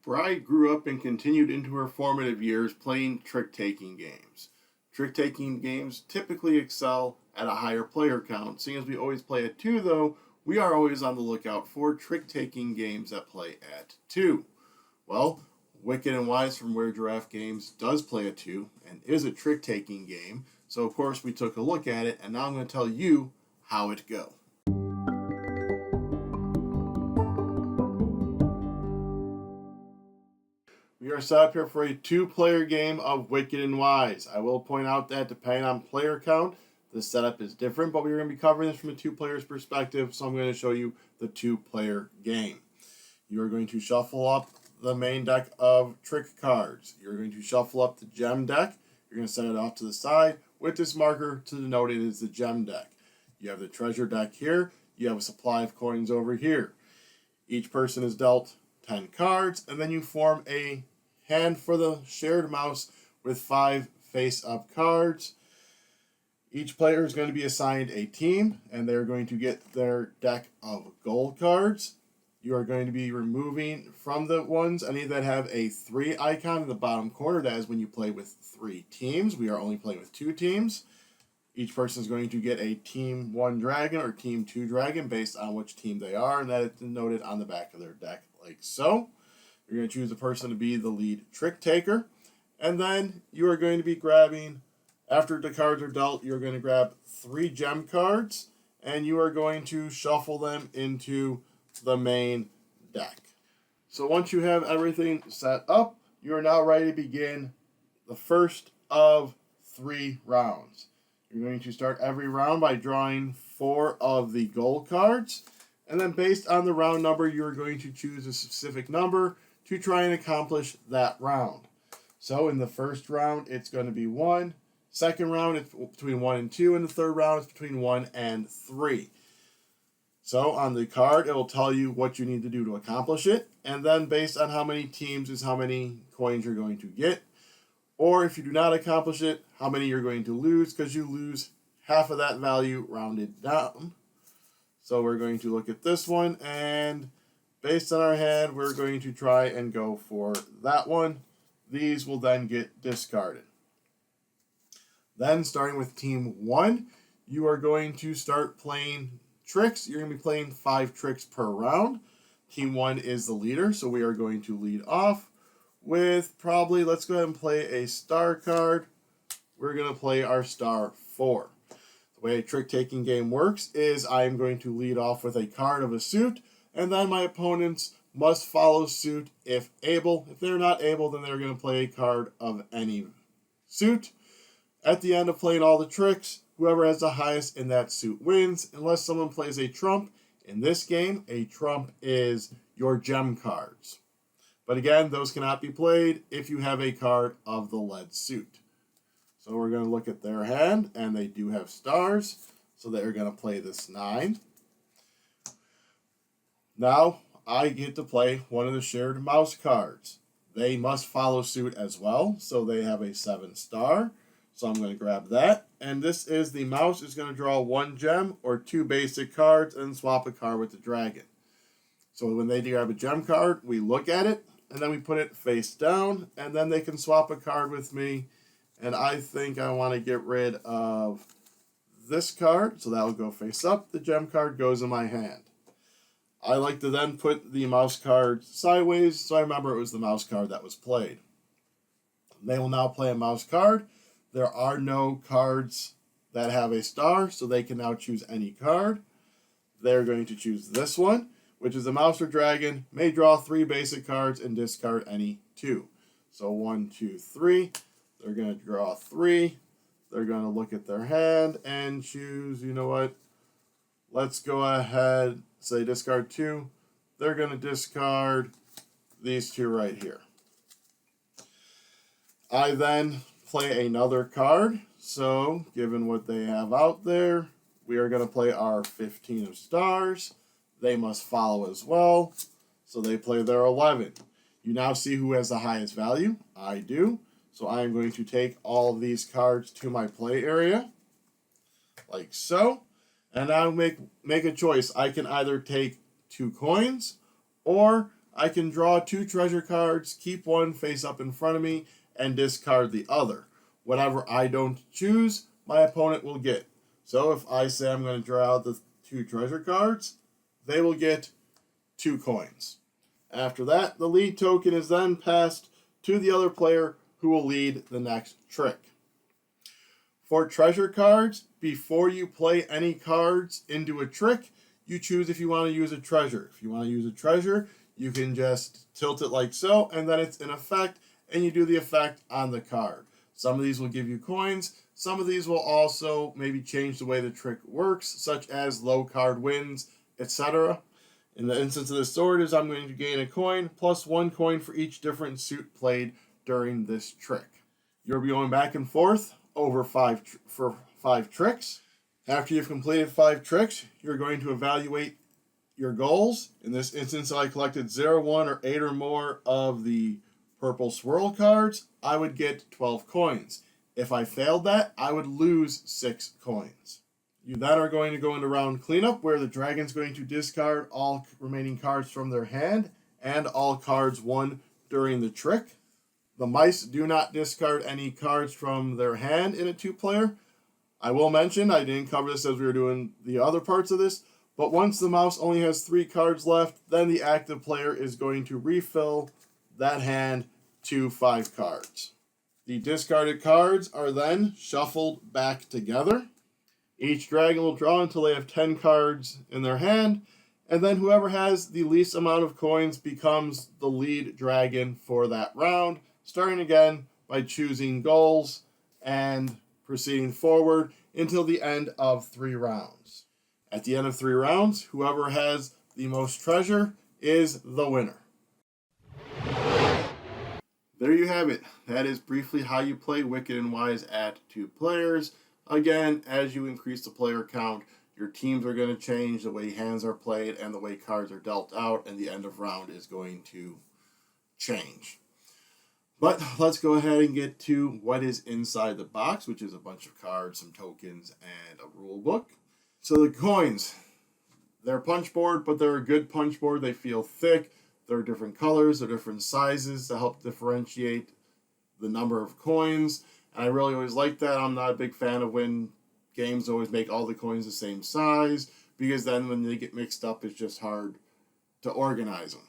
Bride grew up and continued into her formative years playing trick-taking games. Trick-taking games typically excel at a higher player count. Seeing as we always play at 2, though, we are always on the lookout for trick-taking games that play at 2. Well, Wicked and Wise from Weird Giraffe Games does play at 2 and is a trick-taking game. So, of course, we took a look at it, and now I'm going to tell you how it goes. We are set up here for a 2-player game of Wicked and Wise. I will point out that depending on player count, the setup is different, but we're going to be covering this from a 2-player's perspective, so I'm going to show you the 2-player game. You are going to shuffle up the main deck of trick cards. You're going to shuffle up the gem deck. You're going to set it off to the side with this marker to denote it is the gem deck. You have the treasure deck here. You have a supply of coins over here. Each person is dealt 10 cards, and then you form a hand for the shared mouse with 5 face-up cards. Each player is going to be assigned a team, and they're going to get their deck of gold cards. You are going to be removing from the ones any that have a 3 icon in the bottom corner. That is when you play with 3 teams. We are only playing with 2 teams. Each person is going to get a Team 1 Dragon or Team 2 Dragon based on which team they are, and that is denoted on the back of their deck like so. You're going to choose a person to be the lead trick taker, and then you are going to be grabbing, after the cards are dealt, you're going to grab 3 gem cards, and you are going to shuffle them into the main deck. So once you have everything set up, you are now ready to begin the first of 3 rounds. You're going to start every round by drawing 4 of the gold cards, and then based on the round number, you're going to choose a specific number to try and accomplish that round. So in the first round, it's going to be 1. Second round, it's between 1 and 2. And the third round, it's between 1 and 3. So on the card, it will tell you what you need to do to accomplish it. And then based on how many teams is how many coins you're going to get. Or if you do not accomplish it, how many you're going to lose, because you lose half of that value rounded down. So we're going to look at this one, and based on our hand, we're going to try and go for that one. These will then get discarded. Then, starting with Team 1, you are going to start playing tricks. You're going to be playing 5 tricks per round. Team 1 is the leader, so we are going to lead off with probably, let's go ahead and play a star card. We're going to play our star 4. The way a trick-taking game works is I am going to lead off with a card of a suit, and then my opponents must follow suit if able. If they're not able, then they're going to play a card of any suit. At the end of playing all the tricks, whoever has the highest in that suit wins, unless someone plays a trump. In this game, a trump is your gem cards. But again, those cannot be played if you have a card of the lead suit. So we're going to look at their hand, and they do have stars, so they're going to play this 9. Now, I get to play one of the shared mouse cards. They must follow suit as well, so they have a 7 star. So I'm going to grab that, and this is the mouse is going to draw 1 gem or 2 basic cards and swap a card with the dragon. So when they grab a gem card, we look at it, and then we put it face down, and then they can swap a card with me. And I think I want to get rid of this card, so that will go face up. The gem card goes in my hand. I like to then put the mouse card sideways, so I remember it was the mouse card that was played. They will now play a mouse card. There are no cards that have a star, so they can now choose any card. They're going to choose this one, which is a mouse or dragon, may draw 3 basic cards and discard any 2. So 1, 2, 3. They're going to draw 3. They're going to look at their hand and choose, you know what? Let's go ahead, say discard 2. They're going to discard these 2 right here. I then play another card. So, given what they have out there, we are going to play our 15 of stars. They must follow as well. So they play their 11. You now see who has the highest value. I do. So I am going to take all of these cards to my play area, like so. And now make a choice. I can either take 2 coins, or I can draw 2 treasure cards, keep one face up in front of me, and discard the other. Whatever I don't choose, my opponent will get. So if I say I'm going to draw out the 2 treasure cards, they will get 2 coins. After that, the lead token is then passed to the other player who will lead the next trick. For treasure cards, before you play any cards into a trick, you choose if you want to use a treasure. If you want to use a treasure, you can just tilt it like so, and then it's in effect, and you do the effect on the card. Some of these will give you coins. Some of these will also maybe change the way the trick works, such as low card wins, etc. In the instance of the sword is I'm going to gain a coin, plus 1 coin for each different suit played during this trick. You'll be going back and forth over 5 tricks. After you've completed 5 tricks, you're going to evaluate your goals. In this instance, I collected 0, 1, or 8 or more of the purple swirl cards. I would get 12 coins. If I failed that, I would lose 6 coins. You then are going to go into round cleanup, where the dragon's going to discard all remaining cards from their hand and all cards won during the trick. The mice do not discard any cards from their hand in a 2-player. I will mention, I didn't cover this as we were doing the other parts of this, but once the mouse only has 3 cards left, then the active player is going to refill that hand to 5 cards. The discarded cards are then shuffled back together. Each dragon will draw until they have 10 cards in their hand, and then whoever has the least amount of coins becomes the lead dragon for that round, starting again by choosing goals and proceeding forward until the end of 3 rounds. At the end of 3 rounds, whoever has the most treasure is the winner. There you have it. That is briefly how you play Wicked and Wise at 2 players. Again, as you increase the player count, your teams are going to change, the way hands are played and the way cards are dealt out, and the end of round is going to change. But let's go ahead and get to what is inside the box, which is a bunch of cards, some tokens, and a rule book. So the coins, they're punch board, but they're a good punch board. They feel thick. They're different colors. They're different sizes to help differentiate the number of coins. And I really always like that. I'm not a big fan of when games always make all the coins the same size, because then when they get mixed up, it's just hard to organize them.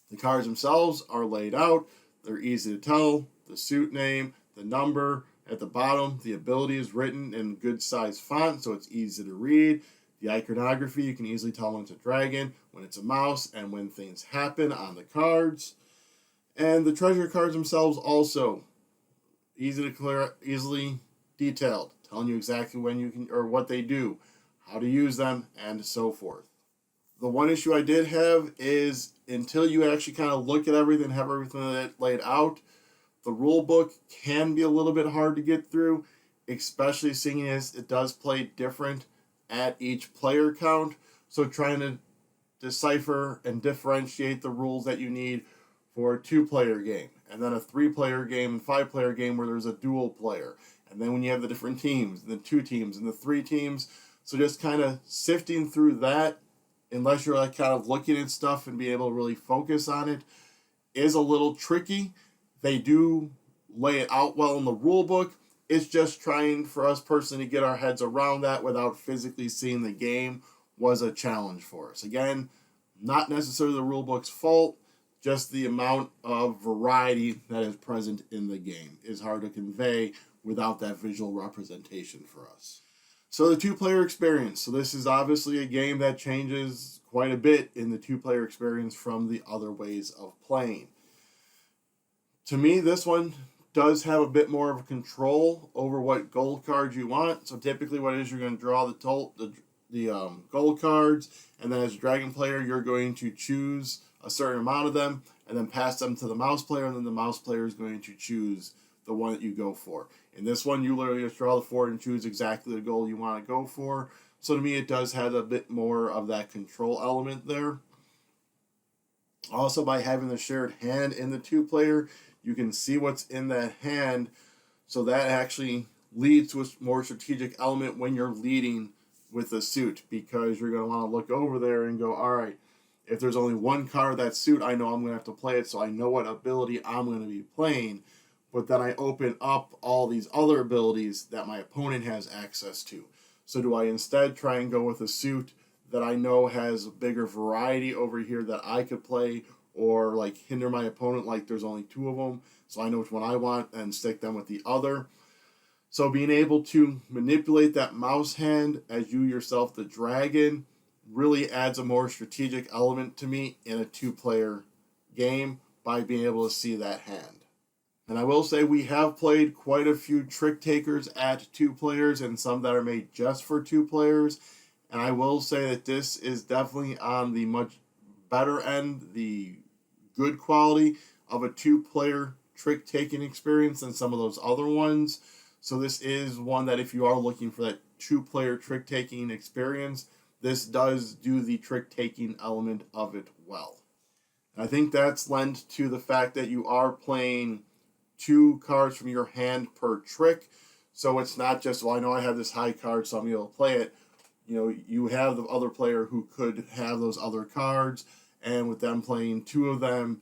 The cards themselves are laid out. They're easy to tell. The suit name, the number. At the bottom, the ability is written in good size font, so it's easy to read. The iconography, you can easily tell when it's a dragon, when it's a mouse, and when things happen on the cards. And the treasure cards themselves also easy to clear, easily detailed, telling you exactly when you can, or what they do, how to use them, and so forth. The one issue I did have is until you actually kind of look at everything, have everything laid out, the rule book can be a little bit hard to get through, especially seeing as it does play different at each player count. So trying to decipher and differentiate the rules that you need for a 2-player game, and then a 3-player game and 5-player game where there's a dual player, and then when you have the different teams, and the 2 teams, and the 3 teams. So just kind of sifting through that, unless you're like kind of looking at stuff and be able to really focus on it, is a little tricky. They do lay it out well in the rule book. It's just trying for us personally to get our heads around that without physically seeing the game was a challenge for us. Again, not necessarily the rule book's fault, just the amount of variety that is present in the game is hard to convey without that visual representation for us. So the 2-player experience. So this is obviously a game that changes quite a bit in the 2-player experience from the other ways of playing. To me, this one does have a bit more of control over what gold cards you want. So typically what it is, you're going to draw the gold cards, and then as a dragon player, you're going to choose a certain amount of them and then pass them to the mouse player, and then the mouse player is going to choose the one that you go for. In this one, you literally just draw the 4 and choose exactly the goal you want to go for. So to me, it does have a bit more of that control element there. Also, by having the shared hand in the 2-player, you can see what's in that hand, so that actually leads to a more strategic element when you're leading with a suit, because you're going to want to look over there and go, all right, If there's only one card of that suit, I know I'm going to have to play it, so I know what ability I'm going to be playing. But then I open up all these other abilities that my opponent has access to. So do I instead try and go with a suit that I know has a bigger variety over here that I could play, or like hinder my opponent like there's only two of them, so I know which one I want and stick them with the other. So being able to manipulate that mouse hand as you yourself, the dragon, really adds a more strategic element to me in a two-player game by being able to see that hand. And I will say we have played quite a few trick takers at two players and some that are made just for two players. And I will say that this is definitely on the much better end, the good quality of a two-player trick taking experience than some of those other ones. So this is one that if you are looking for that two-player trick taking experience, this does do the trick taking element of it well. I think that's lent to the fact that you are playing two cards from your hand per trick. So it's not just, well, I know I have this high card, so I'm able to play it. You know, you have the other player who could have those other cards, and with them playing two of them,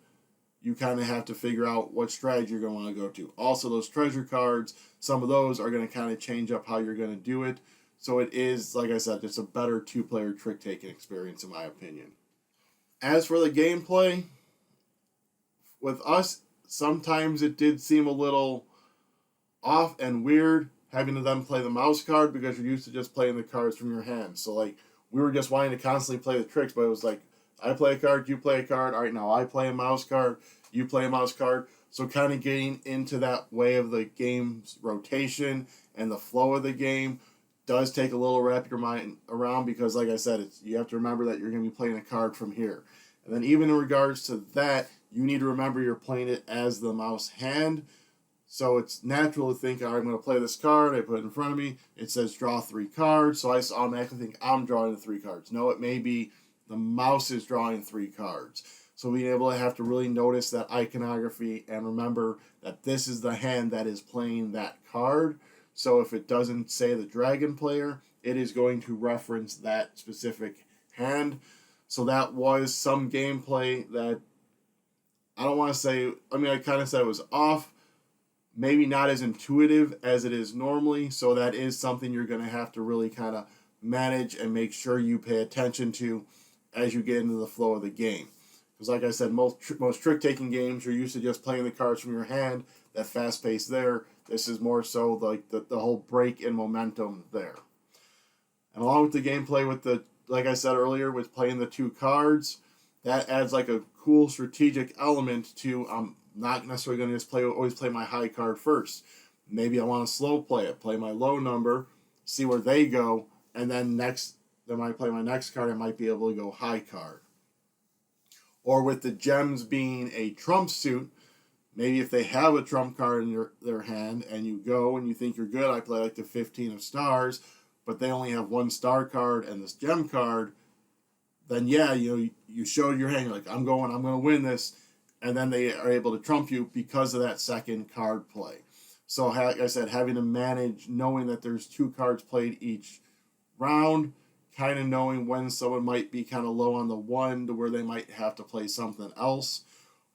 you kind of have to figure out what strategy you're going to want to go to. Also, those treasure cards, some of those are going to kind of change up how you're going to do it. So it is, like I said, it's a better two-player trick-taking experience in my opinion. As for the gameplay, with us, sometimes it did seem a little off and weird having to then play the mouse card because you're used to just playing the cards from your hand. So, like, we were just wanting to constantly play the tricks, but it was like, I play a card, you play a card. All right, now I play a mouse card, you play a mouse card. So kind of getting into that way of the game's rotation and the flow of the game does take a little wrap your mind around because, like I said, you have to remember that you're going to be playing a card from here. And then even in regards to that, you need to remember you're playing it as the mouse hand. So it's natural to think, all right, I'm going to play this card. I put it in front of me. It says draw 3 cards. So I automatically think I'm drawing the 3 cards. No, it may be the mouse is drawing 3 cards. So being able to have to really notice that iconography and remember that this is the hand that is playing that card. So if it doesn't say the dragon player, it is going to reference that specific hand. So that was some gameplay that I don't want to say, I mean, I kind of said it was off, maybe not as intuitive as it is normally. So that is something you're going to have to really kind of manage and make sure you pay attention to as you get into the flow of the game. Because like I said, most trick-taking games, you're used to just playing the cards from your hand, that fast pace there. This is more so like the whole break in momentum there. And along with the gameplay with the, like I said earlier, with playing the 2 cards, that adds like a cool strategic element to, I'm not necessarily going to just always play my high card first. Maybe I want to slow play it, play my low number, see where they go, and then then I play my next card, I might be able to go high card. Or with the gems being a trump suit, maybe if they have a trump card in their hand and you go and you think you're good, I play like the 15 of stars, but they only have 1 star card and this gem card, then yeah, you showed your hand, you're like, I'm going to win this, and then they are able to trump you because of that second card play. So like I said, having to manage, knowing that there's 2 cards played each round, kind of knowing when someone might be kind of low on the 1 to where they might have to play something else.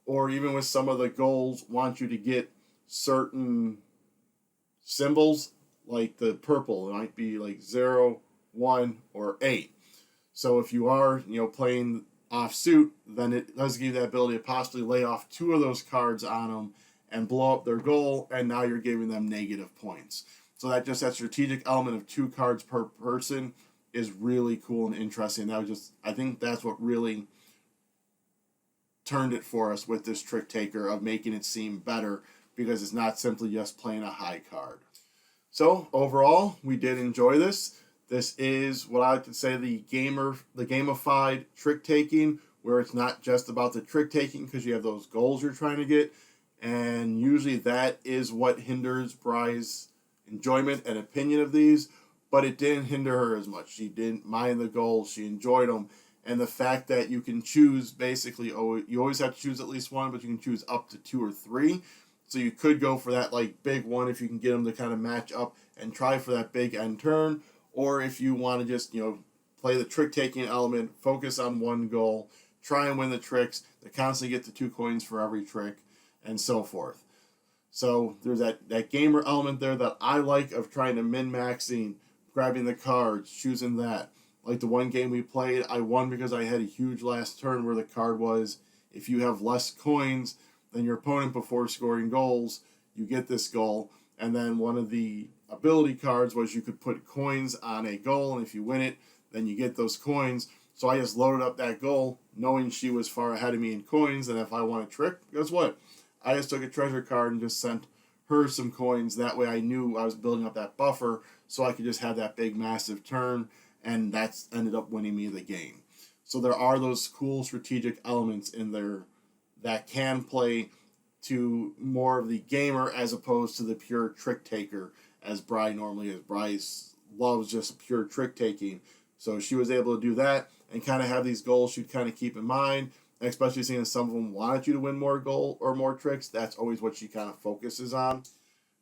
Or even with some of the goals, want you to get certain symbols, like the purple. It might be like 0, 1, or 8. So if you are, playing off suit, then it does give you that ability to possibly lay off 2 of those cards on them and blow up their goal, and now you're giving them negative points. So that strategic element of 2 cards per person is really cool and interesting. I think that's what really turned it for us with this trick taker of making it seem better because it's not simply just playing a high card. So overall, we did enjoy this. This is what I like to say the gamified trick taking, where it's not just about the trick taking because you have those goals you're trying to get, and usually that is what hinders Bry's enjoyment and opinion of these. But it didn't hinder her as much. She didn't mind the goals. She enjoyed them. And the fact that you can choose basically, you always have to choose at least 1, but you can choose up to 2 or 3. So you could go for that like big one if you can get them to kind of match up and try for that big end turn. Or if you want to just, play the trick-taking element, focus on 1 goal, try and win the tricks, to constantly get the 2 coins for every trick, and so forth. So there's that gamer element there that I like, of trying to min-maxing, grabbing the cards, choosing that. Like the one game we played, I won because I had a huge last turn where the card was, if you have less coins than your opponent before scoring goals, you get this goal. And then one of the ability cards was you could put coins on a goal, and if you win it, then you get those coins. So I just loaded up that goal, knowing she was far ahead of me in coins, and if I won a trick, guess what? I just took a treasure card and just sent her some coins. That way I knew I was building up that buffer, so I could just have that big, massive turn, and that's ended up winning me the game. So there are those cool strategic elements in there that can play to more of the gamer as opposed to the pure trick taker, as Bri normally is. Bri loves just pure trick taking. So she was able to do that and kind of have these goals she'd kind of keep in mind, and especially seeing some of them wanted you to win more goal or more tricks. That's always what she kind of focuses on.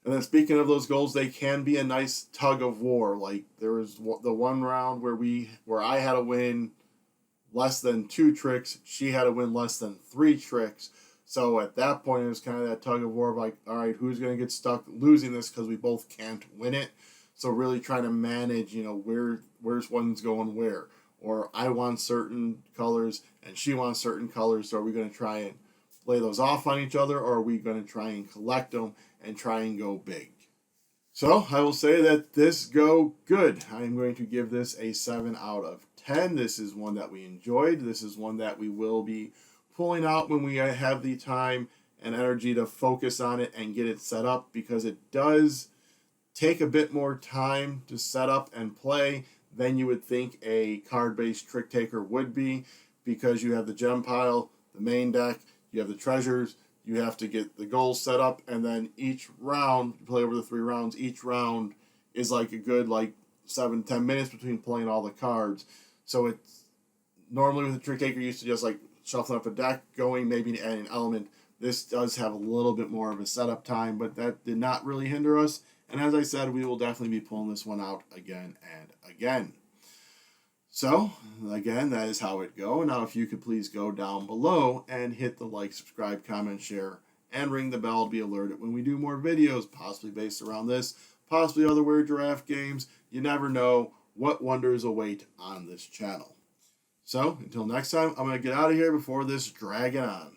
And then speaking of those goals, they can be a nice tug of war. Like there was the one round where I had to win less than 2 tricks, she had to win less than 3 tricks. So at that point, it was kind of that tug of war of like, all right, who's going to get stuck losing this because we both can't win it. So really trying to manage, where's one's going where. Or I want certain colors and she wants certain colors. So are we going to try and lay those off on each other, or are we going to try and collect them and try and go big? So I will say that this go good. I'm going to give this a 7 out of 10. This is one that we enjoyed. This is one that we will be pulling out when we have the time and energy to focus on it and get it set up, because it does take a bit more time to set up and play than you would think a card-based trick taker would be, because you have the gem pile, the main deck, you have the treasures, you have to get the goals set up, and then each round, you play over the 3 rounds, each round is like a good 7-10 minutes between playing all the cards. So it's normally with a trick taker, you used to just shuffling up a deck, going, maybe add an element. This does have a little bit more of a setup time, but that did not really hinder us. And as I said, we will definitely be pulling this one out again and again. So, again, that is how it go. Now, if you could please go down below and hit the like, subscribe, comment, share, and ring the bell to be alerted when we do more videos, possibly based around this, possibly other Weird Giraffe games. You never know what wonders await on this channel. So, until next time, I'm going to get out of here before this dragging on.